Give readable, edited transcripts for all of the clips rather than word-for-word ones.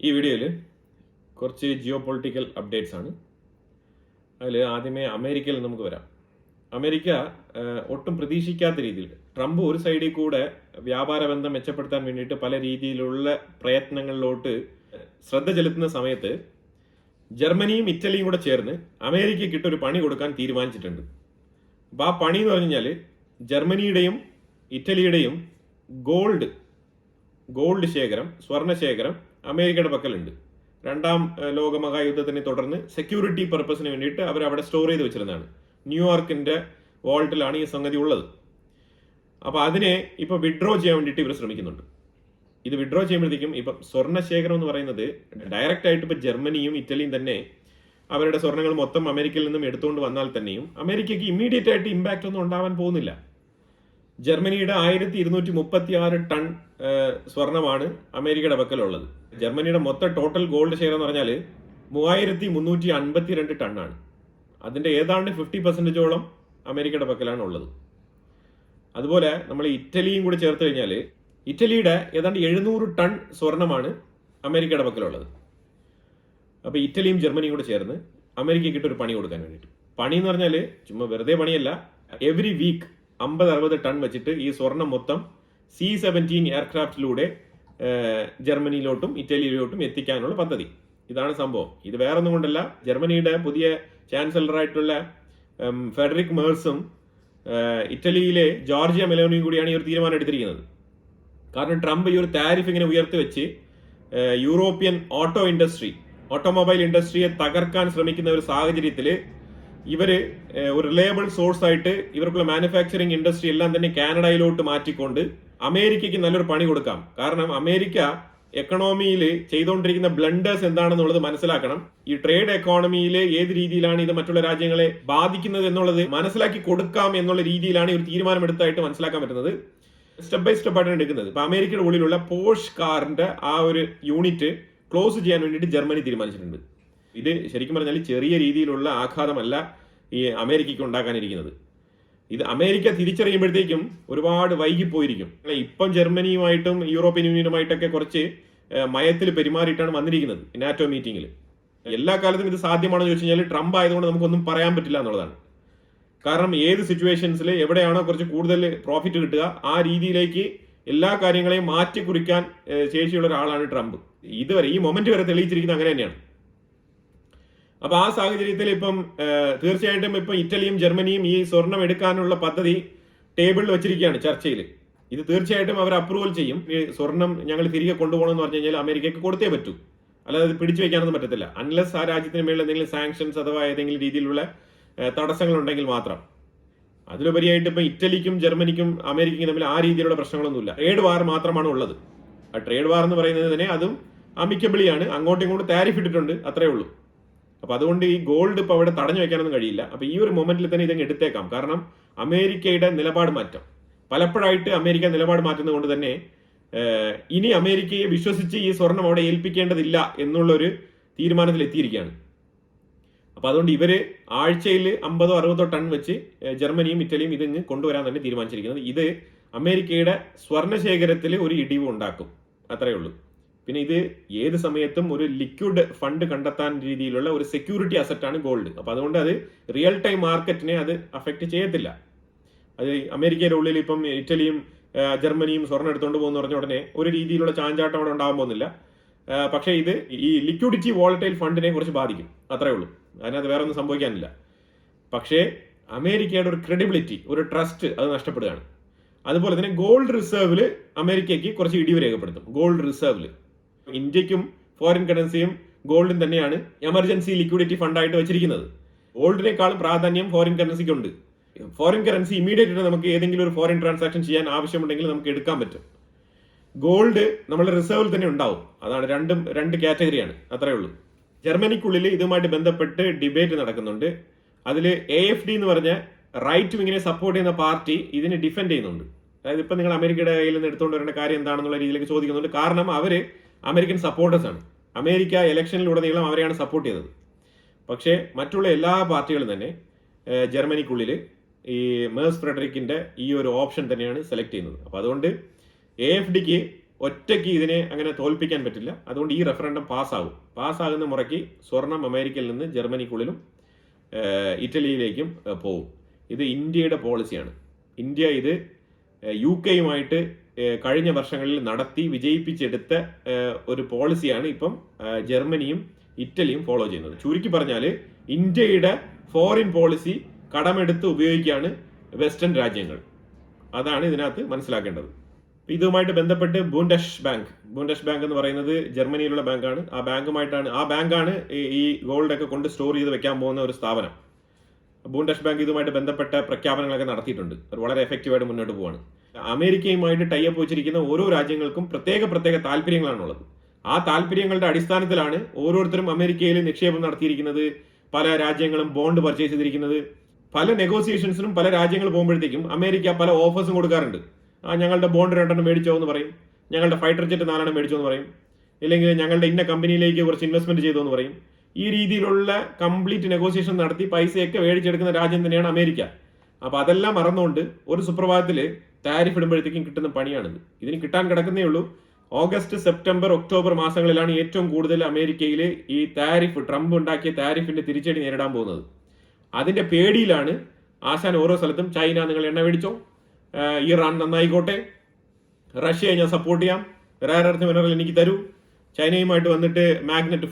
ഈ വീഡിയോയിൽ കുറച്ച് ജിയോ പൊളിറ്റിക്കൽ അപ്ഡേറ്റ്സ് ആണ്. അതിൽ ആദ്യമേ അമേരിക്കയിൽ നമുക്ക് വരാം. അമേരിക്ക ഒട്ടും പ്രതീക്ഷിക്കാത്ത രീതിയിൽ ട്രംപ് ഒരു സൈഡിൽ കൂടെ വ്യാപാര ബന്ധം മെച്ചപ്പെടുത്താൻ വേണ്ടിയിട്ട് പല രീതിയിലുള്ള പ്രയത്നങ്ങളിലോട്ട് ശ്രദ്ധ ചെലുത്തുന്ന സമയത്ത് ജർമ്മനിയും ഇറ്റലിയും കൂടെ ചേർന്ന് അമേരിക്കയ്ക്കിട്ട് ഒരു പണി കൊടുക്കാൻ തീരുമാനിച്ചിട്ടുണ്ട്. അപ്പോൾ ആ പണി എന്ന് പറഞ്ഞു കഴിഞ്ഞാൽ ജർമ്മനിയുടെയും ഇറ്റലിയുടെയും ഗോൾഡ് ശേഖരം, സ്വർണ്ണ ശേഖരം അമേരിക്കയുടെ പക്കലുണ്ട്. രണ്ടാം ലോക മഹായുദ്ധത്തിനെ തുടർന്ന് സെക്യൂരിറ്റി പർപ്പസിന് വേണ്ടിയിട്ട് അവർ അവിടെ സ്റ്റോർ ചെയ്ത് വെച്ചിരുന്നതാണ്. ന്യൂയോർക്കിന്റെ വാൾട്ടിലാണ് ഈ സംഗതി ഉള്ളത്. അപ്പോൾ അതിനെ ഇപ്പൊ വിഡ്രോ ചെയ്യാൻ വേണ്ടിയിട്ട് ഇവർ ശ്രമിക്കുന്നുണ്ട്. ഇത് വിഡ്രോ ചെയ്യുമ്പോഴത്തേക്കും ഇപ്പം സ്വർണ്ണ ശേഖരം എന്ന് പറയുന്നത് ഡയറക്റ്റ് ആയിട്ട് ഇപ്പൊ ജർമ്മനിയും ഇറ്റലിയും തന്നെ അവരുടെ സ്വർണ്ണങ്ങൾ മൊത്തം അമേരിക്കയിൽ നിന്നും എടുത്തുകൊണ്ട് വന്നാൽ തന്നെയും അമേരിക്കയ്ക്ക് ഇമ്മീഡിയറ്റ് ആയിട്ട് ഇമ്പാക്റ്റ് ഒന്നും ഉണ്ടാവാൻ പോകുന്നില്ല. ജർമ്മനിയുടെ 1236 ടൺ സ്വർണമാണ് അമേരിക്കയുടെ പക്കലുള്ളത്. ജർമ്മനിയുടെ മൊത്തം ടോട്ടൽ ഗോൾഡ് ഷെയർ എന്ന് പറഞ്ഞാൽ 3352 ടണ്ണാണ്. അതിന്റെ ഏതാണ്ട് 50% അമേരിക്കയുടെ പക്കലാണ് ഉള്ളത്. അതുപോലെ നമ്മൾ ഇറ്റലിയും കൂടി ചേർത്ത് കഴിഞ്ഞാൽ ഇറ്റലിയുടെ ഏതാണ്ട് 700 ടൺ സ്വർണമാണ് അമേരിക്കയുടെ പക്കലുള്ളത്. അപ്പോൾ ഇറ്റലിയും ജർമ്മനിയും കൂടെ ചേർന്ന് അമേരിക്കയ്ക്കിട്ട് ഒരു പണി കൊടുക്കാൻ വേണ്ടിയിട്ട്. പണി എന്ന് പറഞ്ഞാൽ ചുമ്മാ വെറുതെ പണിയല്ല, എവറി വീക്ക് 50-60 ടൺ വെച്ചിട്ട് ഈ സ്വർണം മൊത്തം C-17 എയർക്രാഫ്റ്റിലൂടെ ജർമ്മനിയിലോട്ടും ഇറ്റലിയിലോട്ടും എത്തിക്കാനുള്ള പദ്ധതി. ഇതാണ് സംഭവം. ഇത് വേറൊന്നും കൊണ്ടല്ല, ജർമ്മനിയുടെ പുതിയ ചാൻസലറായിട്ടുള്ള ഫെഡറിക് മേഴ്സും ഇറ്റലിയിലെ ജോർജിയ മെലോണിയും കൂടിയാണ് ഈ ഒരു തീരുമാനം എടുത്തിരിക്കുന്നത്. കാരണം ട്രംപ് ഈ ഒരു താരിഫ് ഇങ്ങനെ ഉയർത്തി വെച്ച് യൂറോപ്യൻ ഓട്ടോമൊബൈൽ ഇൻഡസ്ട്രിയെ തകർക്കാൻ ശ്രമിക്കുന്ന ഒരു സാഹചര്യത്തിൽ ഇവര് ഒരു റിലയബിൾ സോഴ്സ് ആയിട്ട് ഇവർക്കുള്ള മാനുഫാക്ചറിങ് ഇൻഡസ്ട്രി എല്ലാം തന്നെ കാനഡയിലോട്ട് മാറ്റിക്കൊണ്ട് അമേരിക്കയ്ക്ക് നല്ലൊരു പണി കൊടുക്കാം. കാരണം അമേരിക്ക എക്കണോമിയിൽ ചെയ്തുകൊണ്ടിരിക്കുന്ന ബ്ലണ്ടേഴ്സ് എന്താണെന്നുള്ളത് മനസ്സിലാക്കണം. ഈ ട്രേഡ് എക്കോണമിയിൽ ഏത് രീതിയിലാണ് ഇത് മറ്റുള്ള രാജ്യങ്ങളെ ബാധിക്കുന്നത് എന്നുള്ളത് മനസ്സിലാക്കി കൊടുക്കാം എന്നുള്ള രീതിയിലാണ് ഒരു തീരുമാനമെടുത്തായിട്ട് മനസ്സിലാക്കാൻ പറ്റുന്നത്. സ്റ്റെപ്പ് ബൈ സ്റ്റെപ്പ് ആയിട്ടാണ് എടുക്കുന്നത്. ഇപ്പൊ അമേരിക്കയുടെ ഉള്ളിലുള്ള പോഷ് കാറിന്റെ ആ ഒരു യൂണിറ്റ് ക്ലോസ് ചെയ്യാൻ വേണ്ടിയിട്ട് ജർമ്മനി തീരുമാനിച്ചിട്ടുണ്ട്. ഇത് ശരിക്കും പറഞ്ഞാൽ ചെറിയ രീതിയിലുള്ള ആഘാതമല്ല ഈ അമേരിക്കയ്ക്ക് ഉണ്ടാക്കാനിരിക്കുന്നത്. ഇത് അമേരിക്ക തിരിച്ചറിയുമ്പോഴത്തേക്കും ഒരുപാട് വൈകിപ്പോയിരിക്കും. ഇപ്പം ജർമ്മനിയുമായിട്ടും യൂറോപ്യൻ യൂണിയനുമായിട്ടൊക്കെ കുറച്ച് മയത്തിൽ പെരുമാറിയിട്ടാണ് വന്നിരിക്കുന്നത് നാറ്റോ മീറ്റിംഗിൽ. എല്ലാ കാലത്തും ഇത് സാധ്യമാണെന്ന് ചോദിച്ചു കഴിഞ്ഞാൽ ട്രംപ് ആയതുകൊണ്ട് നമുക്കൊന്നും പറയാൻ പറ്റില്ല എന്നുള്ളതാണ്. കാരണം ഏത് സിറ്റുവേഷൻസിൽ എവിടെയാണോ കുറച്ച് കൂടുതൽ പ്രോഫിറ്റ് കിട്ടുക ആ രീതിയിലേക്ക് എല്ലാ കാര്യങ്ങളെയും മാറ്റി കുറിക്കാൻ ശേഷിയുള്ള ഒരാളാണ് ട്രംപ്. ഇതുവരെ ഈ മൊമെന്റ് വരെ തെളിയിച്ചിരിക്കുന്നത് അങ്ങനെ തന്നെയാണ്. അപ്പൊ ആ സാഹചര്യത്തിൽ ഇപ്പം തീർച്ചയായിട്ടും ഇപ്പൊ ഇറ്റലിയും ജർമ്മനിയും ഈ സ്വർണം എടുക്കാനുള്ള പദ്ധതി ടേബിളിൽ വെച്ചിരിക്കുകയാണ് ചർച്ചയിൽ. ഇത് തീർച്ചയായിട്ടും അവർ അപ്രൂവൽ ചെയ്യും. ഈ സ്വർണം ഞങ്ങൾ തിരികെ കൊണ്ടുപോകണമെന്ന് പറഞ്ഞു കഴിഞ്ഞാൽ അമേരിക്കയ്ക്ക് കൊടുത്തേ പറ്റൂ, അല്ലാതെ അത് പിടിച്ചു വെക്കാനൊന്നും പറ്റത്തില്ല. അൺലെസ് ആ രാജ്യത്തിന് മേളിൽ എന്തെങ്കിലും സാങ്ഷൻസ് അഥവാ ഏതെങ്കിലും രീതിയിലുള്ള തടസ്സങ്ങൾ ഉണ്ടെങ്കിൽ മാത്രം. അതിലുപരിയായിട്ട് ഇപ്പൊ ഇറ്റലിക്കും ജർമ്മനിക്കും അമേരിക്കയ്ക്കും തമ്മിൽ ആ രീതിയിലുള്ള പ്രശ്നങ്ങളൊന്നുമില്ല. ട്രേഡ് വാർ മാത്രമാണ് ഉള്ളത്. ആ ട്രേഡ് വാർ എന്ന് പറയുന്നത് തന്നെ അതും അമിക്കബിളിയാണ്. അങ്ങോട്ടും ഇങ്ങോട്ടും താരിഫ് ഇട്ടിട്ടുണ്ട്, അത്രേ ഉള്ളൂ. അപ്പൊ അതുകൊണ്ട് ഈ ഗോൾഡ് ഇപ്പൊ അവിടെ തടഞ്ഞു വെക്കാനൊന്നും കഴിയില്ല. അപ്പൊ ഈ ഒരു മൊമെന്റിൽ തന്നെ ഇതങ്ങ് എടുത്തേക്കാം. കാരണം അമേരിക്കയുടെ നിലപാട് മാറ്റം പലപ്പോഴായിട്ട് അമേരിക്ക നിലപാട് മാറ്റുന്നത് കൊണ്ട് തന്നെ ഇനി അമേരിക്കയെ വിശ്വസിച്ച് ഈ സ്വർണം അവിടെ ഏൽപ്പിക്കേണ്ടതില്ല എന്നുള്ളൊരു തീരുമാനത്തിൽ എത്തിയിരിക്കുകയാണ്. അപ്പൊ അതുകൊണ്ട് ഇവര് ആഴ്ചയിൽ 50-60 ടൺ വെച്ച് ജർമ്മനിയും ഇറ്റലിയും ഇതിങ്ങ് കൊണ്ടുവരാൻ തന്നെ തീരുമാനിച്ചിരിക്കുന്നത്. ഇത് അമേരിക്കയുടെ സ്വർണ്ണശേഖരത്തിൽ ഒരു ഇടിവ് ഉണ്ടാക്കും, അത്രയേ ഉള്ളൂ. പിന്നെ ഇത് ഏത് സമയത്തും ഒരു ലിക്വിഡ് ഫണ്ട് കണ്ടെത്താൻ രീതിയിലുള്ള ഒരു സെക്യൂരിറ്റി അസറ്റാണ് ഗോൾഡ്. അപ്പൊ അതുകൊണ്ട് അത് റിയൽ ടൈം മാർക്കറ്റിനെ അത് അഫക്റ്റ് ചെയ്യത്തില്ല. അത് അമേരിക്കയുടെ ഉള്ളിൽ ഇപ്പം ഇറ്റലിയും ജർമ്മനിയും സ്വർണ്ണം എടുത്തുകൊണ്ട് പോകുന്ന പറഞ്ഞ ഉടനെ ഒരു രീതിയിലുള്ള ചാഞ്ചാട്ടം അവിടെ ഉണ്ടാകാൻ പോകുന്നില്ല. പക്ഷേ ഇത് ഈ ലിക്വിഡിറ്റി വോളറ്റൈൽ ഫണ്ടിനെ കുറിച്ച് ബാധിക്കും, അത്രേ ഉള്ളൂ. അതിനകത്ത് വേറെ ഒന്നും സംഭവിക്കാനില്ല. പക്ഷേ അമേരിക്കയുടെ ഒരു ക്രെഡിബിലിറ്റി, ഒരു ട്രസ്റ്റ് അത് നഷ്ടപ്പെടുകയാണ്. അതുപോലെ തന്നെ ഗോൾഡ് റിസർവില് അമേരിക്കയ്ക്ക് കുറച്ച് ഇടിവ് രേഖപ്പെടുത്തും. ഗോൾഡ് റിസർവില് ഇന്ത്യക്കും ഫോറിൻ കറൻസിയും ഗോൾഡും തന്നെയാണ് എമർജൻസി ലിക്വിഡിറ്റി ഫണ്ടായിട്ട് വെച്ചിരിക്കുന്നത്. ഗോൾഡിനേക്കാളും പ്രാധാന്യം ഫോറിൻ കറൻസിക്ക് ഉണ്ട്. ഫോറിൻ കറൻസി ഇമീഡിയറ്റ് നമുക്ക് ഏതെങ്കിലും ഒരു ഫോറിൻ ട്രാൻസാക്ഷൻ ചെയ്യാൻ ആവശ്യമുണ്ടെങ്കിൽ നമുക്ക് എടുക്കാൻ പറ്റും. ഗോൾഡ് നമ്മുടെ റിസർവിൽ തന്നെ ഉണ്ടാവും. അതാണ് രണ്ട് കാറ്റഗറിയാണ്, അത്രേ ഉള്ളൂ. ജർമ്മനിക്കുള്ളിൽ ഇതുമായിട്ട് ബന്ധപ്പെട്ട് ഡിബേറ്റ് നടക്കുന്നുണ്ട്. അതിൽ AFD എന്ന് പറഞ്ഞ റൈറ്റ് വിങ്ങിനെ സപ്പോർട്ട് ചെയ്യുന്ന പാർട്ടി ഇതിനെ ഡിഫെൻഡ് ചെയ്യുന്നുണ്ട്. അതായത് ഇപ്പൊ നിങ്ങൾ അമേരിക്കയുടെ കയ്യിൽ നിന്ന് എടുത്തുകൊണ്ട് വരേണ്ട കാര്യം എന്താണെന്നുള്ള രീതിയിലേക്ക് ചോദിക്കുന്നുണ്ട്. കാരണം അവര് അമേരിക്കൻ സപ്പോർട്ടേഴ്സ് ആണ്. അമേരിക്ക ഇലക്ഷനിലുടനീളം അവരെയാണ് സപ്പോർട്ട് ചെയ്തത്. പക്ഷേ മറ്റുള്ള എല്ലാ പാർട്ടികളും തന്നെ ജർമ്മനിക്കുള്ളിൽ ഈ മേഴ്സ് ഫ്രെഡറിക്കിന്റെ ഈ ഒരു ഓപ്ഷൻ തന്നെയാണ് സെലക്ട് ചെയ്യുന്നത്. അപ്പൊ അതുകൊണ്ട് AFDക്ക് ഒറ്റയ്ക്ക് ഇതിനെ അങ്ങനെ തോൽപ്പിക്കാൻ പറ്റില്ല. അതുകൊണ്ട് ഈ റെഫറൻഡം പാസ്സാകുന്ന മുറയ്ക്ക് സ്വർണം അമേരിക്കയിൽ നിന്ന് ജർമ്മനിക്കുള്ളിലും ഇറ്റലിയിലേക്കും പോകും. ഇത് ഇന്ത്യയുടെ പോളിസിയാണ്. ഇന്ത്യ ഇത് UK കഴിഞ്ഞ വർഷങ്ങളിൽ നടത്തി വിജയിപ്പിച്ചെടുത്ത ഒരു പോളിസിയാണ് ഇപ്പം ജർമ്മനിയും ഇറ്റലിയും ഫോളോ ചെയ്യുന്നത്. ചുരുക്കി പറഞ്ഞാൽ ഇന്ത്യയുടെ ഫോറിൻ പോളിസി കടമെടുത്ത് ഉപയോഗിക്കുകയാണ് വെസ്റ്റേൺ രാജ്യങ്ങൾ. അതാണ് ഇതിനകത്ത് മനസ്സിലാക്കേണ്ടത്. ഇതുമായിട്ട് ബന്ധപ്പെട്ട് ബൂണ്ടഷ് ബാങ്ക് എന്ന് പറയുന്നത് ജർമ്മനിയിലുള്ള ബാങ്കാണ്. ആ ബാങ്കാണ് ഈ ഗോൾഡ് ഒക്കെ കൊണ്ട് സ്റ്റോർ ചെയ്ത് വെക്കാൻ പോകുന്ന ഒരു സ്ഥാപനം. ബൂണ്ടഷ് ബാങ്ക് ഇതുമായിട്ട് ബന്ധപ്പെട്ട പ്രഖ്യാപനങ്ങളൊക്കെ നടത്തിയിട്ടുണ്ട്. അത് വളരെ എഫക്റ്റീവായിട്ട് മുന്നോട്ട് പോവാണ്. അമേരിക്കയുമായിട്ട് ടൈപ്പ് വെച്ചിരിക്കുന്ന ഓരോ രാജ്യങ്ങൾക്കും പ്രത്യേക താല്പര്യങ്ങളാണുള്ളത്. ആ താല്പര്യങ്ങളുടെ അടിസ്ഥാനത്തിലാണ് ഓരോരുത്തരും അമേരിക്കയിൽ നിക്ഷേപം നടത്തിയിരിക്കുന്നത്. പല രാജ്യങ്ങളും ബോണ്ട് പർച്ചേസ് ചെയ്തിരിക്കുന്നത്. പല നെഗോസിയേഷൻസിനും പല രാജ്യങ്ങൾ പോകുമ്പോഴത്തേക്കും അമേരിക്ക പല ഓഫേഴ്സും കൊടുക്കാറുണ്ട്. ഞങ്ങളുടെ ബോണ്ട് 2 മേടിച്ചോ എന്ന് പറയും, ഞങ്ങളുടെ ഫൈറ്റർ ജെറ്റ് 4 മേടിച്ചോ എന്ന് പറയും, ഇല്ലെങ്കിൽ ഞങ്ങളുടെ ഇന്ന കമ്പനിയിലേക്ക് കുറച്ച് ഇൻവെസ്റ്റ്മെന്റ് ചെയ്തോ എന്ന് പറയും. ഈ രീതിയിലുള്ള കംപ്ലീറ്റ് നെഗോസിയേഷൻ നടത്തി പൈസയൊക്കെ മേടിച്ചെടുക്കുന്ന രാജ്യം തന്നെയാണ് അമേരിക്ക. അപ്പോൾ അതെല്ലാം മറന്നുകൊണ്ട് ഒരു സുപ്രഭാതത്തിൽ താരിഫ് ഇടുമ്പോഴത്തേക്കും കിട്ടുന്ന പണിയാണിത്. ഇതിന് കിട്ടാൻ കിടക്കുന്നേ ഉള്ളൂ. ഓഗസ്റ്റ്, സെപ്റ്റംബർ, ഒക്ടോബർ മാസങ്ങളിലാണ് ഏറ്റവും കൂടുതൽ അമേരിക്കയിൽ ഈ ട്രംപ് ഉണ്ടാക്കിയ താരിഫിന്റെ തിരിച്ചടി നേരിടാൻ പോകുന്നത്. അതിന്റെ പേടിയിലാണ് ആശാൻ ഓരോ സ്ഥലത്തും ചൈന നിങ്ങൾ എണ്ണ മേടിച്ചോ, ഇറാൻ നന്നായിക്കോട്ടെ, റഷ്യ ഞാൻ സപ്പോർട്ട് ചെയ്യാം, റെയർ എർത്ത് മിനറൽ എനിക്ക് തരൂ, ചൈനയുമായിട്ട് വന്നിട്ട്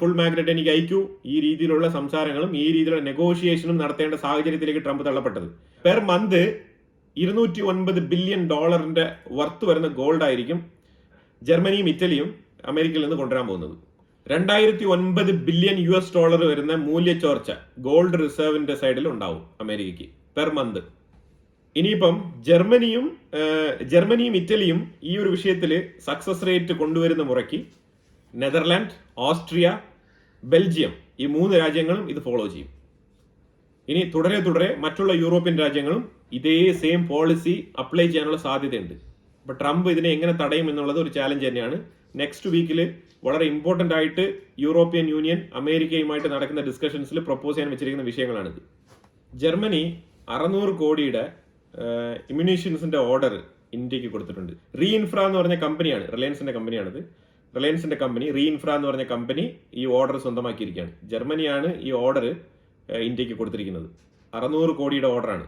ഫുൾ മാഗ്നറ്റ് എനിക്ക് അയക്കൂ. ഈ രീതിയിലുള്ള സംസാരങ്ങളും ഈ രീതിയിലുള്ള നെഗോഷിയേഷനും നടത്തേണ്ട സാഹചര്യത്തിലേക്ക് ട്രംപ് തള്ളപ്പെട്ടത്. പെർ മന്ത് $209 ബില്യൺ വർത്ത് വരുന്ന ഗോൾഡ് ആയിരിക്കും ജർമ്മനിയും ഇറ്റലിയും അമേരിക്കയിൽ നിന്ന് കൊണ്ടുവരാൻ പോകുന്നത്. $2009 ബില്യൺ വരുന്ന മൂല്യച്ചോർച്ച ഗോൾഡ് റിസർവിന്റെ സൈഡിൽ ഉണ്ടാവും അമേരിക്കയ്ക്ക് പെർ മന്ത്. ഇനിയിപ്പം ജർമ്മനിയും ഇറ്റലിയും ഈ ഒരു വിഷയത്തിൽ സക്സസ് റേറ്റ് കൊണ്ടുവരുന്ന മുറയ്ക്ക് നെതർലാൻഡ്, ഓസ്ട്രിയ, ബെൽജിയം ഈ 3 രാജ്യങ്ങളും ഇത് ഫോളോ ചെയ്യും. ഇനി തുടരെ മറ്റുള്ള യൂറോപ്യൻ രാജ്യങ്ങളും ഇതേ സെയിം പോളിസി അപ്ലൈ ചെയ്യാനുള്ള സാധ്യതയുണ്ട്. അപ്പൊ ട്രംപ് ഇതിനെ എങ്ങനെ തടയും എന്നുള്ളത് ഒരു ചാലഞ്ച് തന്നെയാണ്. നെക്സ്റ്റ് വീക്കിൽ വളരെ ഇമ്പോർട്ടന്റ് ആയിട്ട് യൂറോപ്യൻ യൂണിയൻ അമേരിക്കയുമായിട്ട് നടക്കുന്ന ഡിസ്കഷൻസിൽ പ്രപ്പോസ് ചെയ്യാൻ വെച്ചിരിക്കുന്ന വിഷയങ്ങളാണിത്. ജർമ്മനി 600 കോടിയുടെ ഇമ്മ്യൂണേഷൻസിന്റെ ഓർഡർ ഇന്ത്യക്ക് കൊടുത്തിട്ടുണ്ട്. റീഇൻഫ്ര എന്ന് പറഞ്ഞ കമ്പനിയാണ്, റിലയൻസിന്റെ കമ്പനിയാണിത്. റിലയൻസിന്റെ കമ്പനി റീഇൻഫ്ര എന്ന് പറഞ്ഞ കമ്പനി ഈ ഓർഡർ സ്വന്തമാക്കിയിരിക്കുകയാണ്. ജർമ്മനിയാണ് ഈ ഓർഡർ ഇന്ത്യക്ക് കൊടുത്തിരിക്കുന്നത്. 600 കോടിയുടെ ഓർഡറാണ്.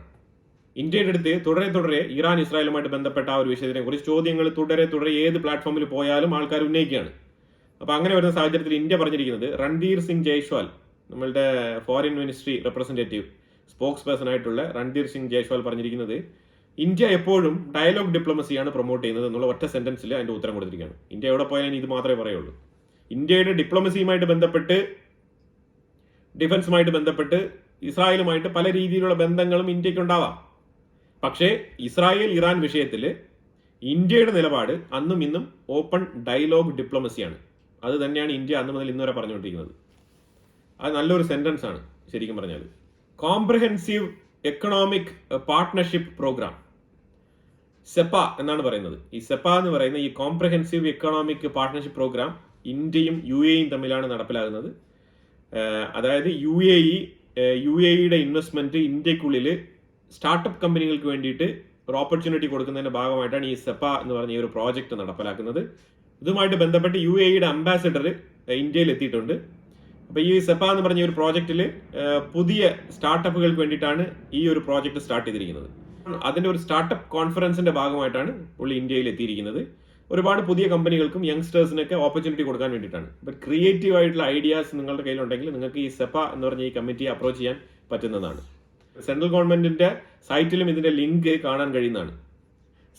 ഇന്ത്യയുടെ അടുത്ത് തുടരെ ഇറാൻ ഇസ്രായേലുമായിട്ട് ബന്ധപ്പെട്ട ആ ഒരു വിഷയത്തിനെ കുറിച്ച് ചോദ്യങ്ങൾ തുടരെ ഏത് പ്ലാറ്റ്ഫോമിൽ പോയാലും ആൾക്കാർ ഉന്നയിക്കുകയാണ്. അപ്പൊ അങ്ങനെ വരുന്ന സാഹചര്യത്തിൽ ഇന്ത്യ പറഞ്ഞിരിക്കുന്നത്, രൺധീർ സിംഗ് ജയ്സ്വാൾ നമ്മളുടെ foreign ministry representative spokes person ആയിട്ടുള്ള രൺധീർ സിംഗ് ജയ്സ്വാൾ പറഞ്ഞിരിക്കുന്നത്, ഇന്ത്യ എപ്പോഴും ഡയലോഗ് ഡിപ്ലോമസിയാണ് പ്രൊമോട്ട് ചെയ്യുന്നത് എന്നുള്ള ഒറ്റ സെന്റൻസിൽ അതിന്റെ ഉത്തരം കൊടുത്തിരിക്കുകയാണ്. ഇന്ത്യ എവിടെ പോയാലും ഇത് മാത്രമേ പറയുള്ളൂ. ഇന്ത്യയുടെ ഡിപ്ലോമസിയുമായിട്ട് ബന്ധപ്പെട്ട്, ഡിഫൻസുമായിട്ട് ബന്ധപ്പെട്ട് ഇസ്രായേലുമായിട്ട് പല രീതിയിലുള്ള ബന്ധങ്ങളും ഇന്ത്യക്ക് ഉണ്ടാവാം. പക്ഷേ ഇസ്രായേൽ ഇറാൻ വിഷയത്തിൽ ഇന്ത്യയുടെ നിലപാട് അന്നും ഇന്നും ഓപ്പൺ ഡയലോഗ് ഡിപ്ലോമസിയാണ്. അത് തന്നെയാണ് ഇന്ത്യ അന്ന് മുതൽ ഇന്നുവരെ പറഞ്ഞുകൊണ്ടിരിക്കുന്നത്. അത് നല്ലൊരു സെന്റൻസ് ആണ് ശരിക്കും പറഞ്ഞാൽ. കോംപ്രഹെൻസീവ് എക്കണോമിക് പാർട്ട്ണർഷിപ്പ് പ്രോഗ്രാം, സെപ്പ എന്നാണ് പറയുന്നത്. ഈ സെപ്പ എന്ന് പറയുന്ന ഈ കോംപ്രഹെൻസീവ് എക്കണോമിക് പാർട്ട്ണർഷിപ്പ് പ്രോഗ്രാം ഇന്ത്യയും UAE തമ്മിലാണ് നടപ്പിലാകുന്നത്. അതായത് UAEയുടെ ഇൻവെസ്റ്റ്മെന്റ് ഇന്ത്യക്കുള്ളിൽ സ്റ്റാർട്ടപ്പ് കമ്പനികൾക്ക് വേണ്ടിയിട്ട് ഒരു ഓപ്പർച്യൂണിറ്റി കൊടുക്കുന്നതിന്റെ ഭാഗമായിട്ടാണ് ഈ സെപ്പ എന്ന് പറഞ്ഞ ഈ ഒരു പ്രോജക്റ്റ് നടപ്പിലാക്കുന്നത്. ഇതുമായിട്ട് ബന്ധപ്പെട്ട് UAEയുടെ അംബാസിഡർ ഇന്ത്യയിൽ എത്തിയിട്ടുണ്ട്. അപ്പൊ ഈ സെപ്പ എന്ന് പറഞ്ഞ ഒരു പ്രോജക്റ്റിൽ പുതിയ സ്റ്റാർട്ടപ്പുകൾക്ക് വേണ്ടിയിട്ടാണ് ഈ ഒരു പ്രോജക്റ്റ് സ്റ്റാർട്ട് ചെയ്തിരിക്കുന്നത്. അതിന്റെ ഒരു സ്റ്റാർട്ടപ്പ് കോൺഫറൻസിന്റെ ഭാഗമായിട്ടാണ് പുള്ളി ഇന്ത്യയിൽ എത്തിയിരിക്കുന്നത്. ഒരുപാട് പുതിയ കമ്പനികൾക്കും യങ്സ്റ്റേഴ്സിനൊക്കെ ഓപ്പർച്യൂണിറ്റി കൊടുക്കാൻ വേണ്ടിയിട്ടാണ്. ഇപ്പൊ ക്രിയേറ്റീവ് ആയിട്ടുള്ള ഐഡിയാസ് നിങ്ങളുടെ കയ്യിലുണ്ടെങ്കിൽ നിങ്ങൾക്ക് ഈ സെപ്പ എന്ന് പറഞ്ഞ ഈ കമ്മിറ്റിയെ അപ്രോച്ച് ചെയ്യാൻ പറ്റുന്നതാണ്. സെൻട്രൽ ഗവൺമെന്റിന്റെ സൈറ്റിലും ഇതിന്റെ ലിങ്ക് കാണാൻ കഴിയുന്നതാണ്.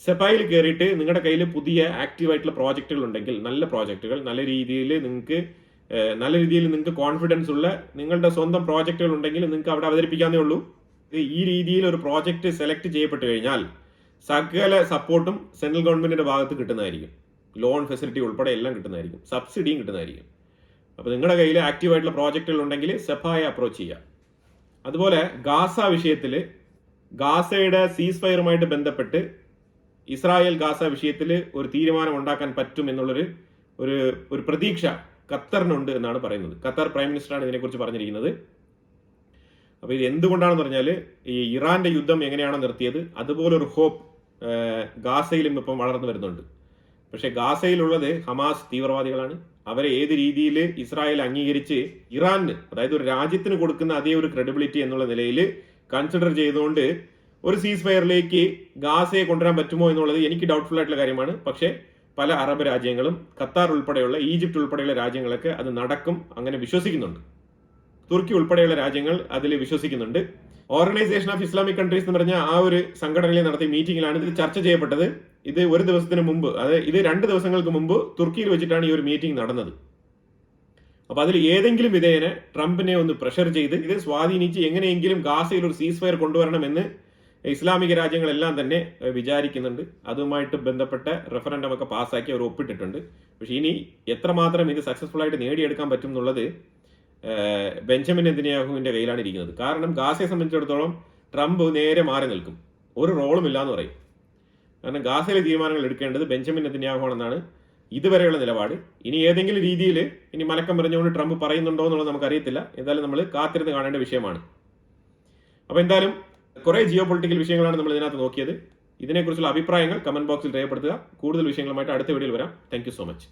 സെപ്പയിൽ കയറിയിട്ട് നിങ്ങളുടെ കയ്യിൽ പുതിയ ആക്റ്റീവ് ആയിട്ടുള്ള പ്രോജക്റ്റുകൾ ഉണ്ടെങ്കിൽ, നല്ല പ്രോജക്റ്റുകൾ, നല്ല രീതിയിൽ നിങ്ങൾക്ക് കോൺഫിഡൻസ് ഉള്ള നിങ്ങളുടെ സ്വന്തം പ്രോജക്റ്റുകൾ ഉണ്ടെങ്കിൽ നിങ്ങൾക്ക് അവിടെ അവതരിപ്പിക്കാന്നേ ഉള്ളൂ. ഈ രീതിയിൽ ഒരു പ്രോജക്റ്റ് സെലക്ട് ചെയ്യപ്പെട്ട് കഴിഞ്ഞാൽ സകല സപ്പോർട്ടും സെൻട്രൽ ഗവൺമെന്റിന്റെ ഭാഗത്ത് കിട്ടുന്നതായിരിക്കും. ലോൺ ഫെസിലിറ്റി ഉൾപ്പെടെ എല്ലാം കിട്ടുന്നതായിരിക്കും, സബ്സിഡിയും കിട്ടുന്നതായിരിക്കും. അപ്പോൾ നിങ്ങളുടെ കയ്യിൽ ആക്റ്റീവ് ആയിട്ടുള്ള പ്രോജക്റ്റുകൾ ഉണ്ടെങ്കിൽ സെഫായെ അപ്രോച്ച് ചെയ്യുക. അതുപോലെ ഗാസ വിഷയത്തിൽ, ഗാസയുടെ സീസ് ഫയറുമായിട്ട് ബന്ധപ്പെട്ട് ഇസ്രായേൽ ഗാസ വിഷയത്തിൽ ഒരു തീരുമാനം ഉണ്ടാക്കാൻ പറ്റും എന്നുള്ളൊരു ഒരു പ്രതീക്ഷ ഖത്തറിനുണ്ട് എന്നാണ് പറയുന്നത്. ഖത്തർ പ്രൈം മിനിസ്റ്ററാണ് ഇതിനെക്കുറിച്ച് പറഞ്ഞിരിക്കുന്നത്. അപ്പോൾ ഇത് എന്തുകൊണ്ടാണെന്ന് പറഞ്ഞാൽ, ഈ ഇറാന്റെ യുദ്ധം എങ്ങനെയാണോ നിർത്തിയത് അതുപോലൊരു ഹോപ്പ് ഗാസയിലും ഇപ്പം വളർന്നു വരുന്നുണ്ട്. പക്ഷേ ഗാസയിലുള്ളത് ഹമാസ് തീവ്രവാദികളാണ്. അവരെ ഏത് രീതിയിൽ ഇസ്രായേൽ അംഗീകരിച്ച് ഇറാന്, അതായത് ഒരു രാജ്യത്തിന് കൊടുക്കുന്ന അതേ ഒരു ക്രെഡിബിലിറ്റി എന്നുള്ള നിലയിൽ കൺസിഡർ ചെയ്തുകൊണ്ട് ഒരു സീസ് ഫയറിലേക്ക് ഗാസയെ കൊണ്ടുവരാൻ പറ്റുമോ എന്നുള്ളത് എനിക്ക് ഡൗട്ട്ഫുൾ ആയിട്ടുള്ള കാര്യമാണ്. പക്ഷേ പല അറബ് രാജ്യങ്ങളും ഖത്താർ ഉൾപ്പെടെയുള്ള, ഈജിപ്റ്റ് ഉൾപ്പെടെയുള്ള രാജ്യങ്ങളൊക്കെ അത് നടക്കും അങ്ങനെ വിശ്വസിക്കുന്നുണ്ട്. തുർക്കി ഉൾപ്പെടെയുള്ള രാജ്യങ്ങൾ അതിൽ വിശ്വസിക്കുന്നുണ്ട്. ഓർഗനൈസേഷൻ ഓഫ് ഇസ്ലാമിക് കൺട്രീസ് എന്ന് പറഞ്ഞ ആ ഒരു സംഘടനയിൽ നടത്തിയ മീറ്റിംഗിലാണ് ഇത് ചർച്ച ചെയ്യപ്പെട്ടത്. ഇത് ഒരു ദിവസത്തിന് മുമ്പ്, അതായത് ഇത് 2 ദിവസങ്ങൾക്ക് മുമ്പ് തുർക്കിയിൽ വെച്ചിട്ടാണ് ഈ ഒരു മീറ്റിംഗ് നടന്നത്. അപ്പൊ അതിൽ ഏതെങ്കിലും വിധേയന ട്രംപിനെ ഒന്ന് പ്രഷർ ചെയ്ത് ഇത് സ്വാധീനിച്ച് എങ്ങനെയെങ്കിലും ഗാസയിൽ ഒരു സീസ് ഫയർ കൊണ്ടുവരണമെന്ന് ഇസ്ലാമിക രാജ്യങ്ങളെല്ലാം തന്നെ വിചാരിക്കുന്നുണ്ട്. അതുമായിട്ട് ബന്ധപ്പെട്ട റെഫറൻഡം ഒക്കെ പാസ്സാക്കി അവർ ഒപ്പിട്ടിട്ടുണ്ട്. പക്ഷെ ഇനി എത്രമാത്രം ഇത് സക്സസ്ഫുൾ ആയിട്ട് നേടിയെടുക്കാൻ പറ്റും എന്നുള്ളത് ബെഞ്ചമിൻ നെതന്യാഹുവിന്റെ കയ്യിലാണ് ഇരിക്കുന്നത്. കാരണം ഗാസയെ സംബന്ധിച്ചിടത്തോളം ട്രംപ് നേരെ മാറി നിൽക്കും, ഒരു റോളും ഇല്ല എന്ന് പറയും. കാരണം ഗാസയിലെ തീരുമാനങ്ങൾ എടുക്കേണ്ടത് ബെഞ്ചമിൻ നെതന്യാഹു ആണെന്നാണ് ഇതുവരെയുള്ള നിലപാട്. ഇനി ഏതെങ്കിലും രീതിയിൽ ഇനി മലക്കം പറഞ്ഞുകൊണ്ട് ട്രംപ് പറയുന്നുണ്ടോ എന്നുള്ളത് നമുക്കറിയത്തില്ല. എന്തായാലും നമ്മൾ കാത്തിരുന്ന് കാണേണ്ട വിഷയമാണ്. അപ്പോൾ എന്തായാലും കുറേ ജിയോ പൊളിറ്റിക്കൽ വിഷയങ്ങളാണ് നമ്മൾ ഇതിനകത്ത് നോക്കിയത്. ഇതിനെക്കുറിച്ചുള്ള അഭിപ്രായങ്ങൾ കമന്റ് ബോക്സിൽ രേഖപ്പെടുത്തുക. കൂടുതൽ വിഷയങ്ങളുമായിട്ട് അടുത്ത വീഡിയോയിൽ വരാം. Thank you so much.